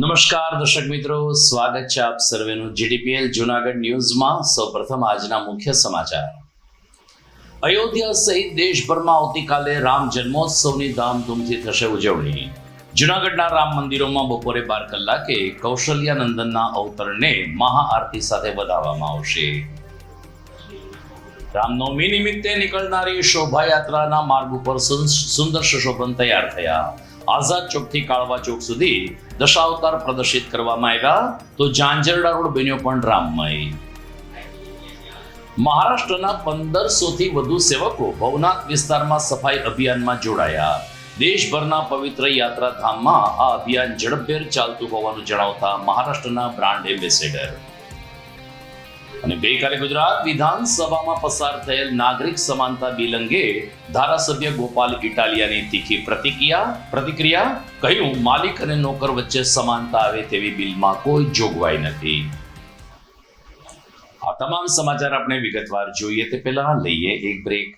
નમસ્કાર દર્શક મિત્રો, સ્વાગત છે આપ સર્વેનું જીડીપીએલ જૂનાગઢ ન્યૂઝમાં। સૌપ્રથમ આજના મુખ્ય સમાચાર। અયોધ્યા સહિત દેશભરમાં આવતીકાલે રામ જન્મોત્સવની ધામધૂમથી થશે ઉજવણી। જૂનાગઢના રામ મંદિરોમાં બપોરે 12 કલાકે કૌશલ્યાનંદનના અવતરણને મહાઆરતી સાથે વધાવવામાં આવશે। રામનવમી નિમિત્તે નીકળનારી શોભાયાત્રાના માર્ગ ઉપર સુંદર સુશોભન તૈયાર થયા। આઝાદ ચોકથી કાળવા ચોક સુધી દશાવતાર પ્રદર્શિત કરવામાં આવ્યા, તો ઝાંઝરડા રોડ બન્યો પણ રામમય। મહારાષ્ટ્રના 1500 થી વધુ સેવકો ભવનાથ વિસ્તારમાં સફાઈ અભિયાનમાં જોડાયા। દેશભરના પવિત્ર યાત્રાધામમાં આ અભિયાન ઝડપભેર ચાલતું હોવાનું જણાવતા મહારાષ્ટ્રના બ્રાન્ડ એમ્બેસેડર। અને ગઈકાલે ગુજરાત વિધાનસભામાં પસાર થયેલ નાગરિક સમાનતા બિલ અંગે ધારાસભ્ય ગોપાલ ઇટાલિયાની તીખી પ્રતિક્રિયા। કહ્યું, માલિક અને નોકર વચ્ચે સમાનતા આવે તેવી બિલમાં કોઈ જોગવાઈ નથી। આ તમામ સમાચાર આપણે વિગતવાર જોઈએ તે પહેલા લઈએ એક બ્રેક।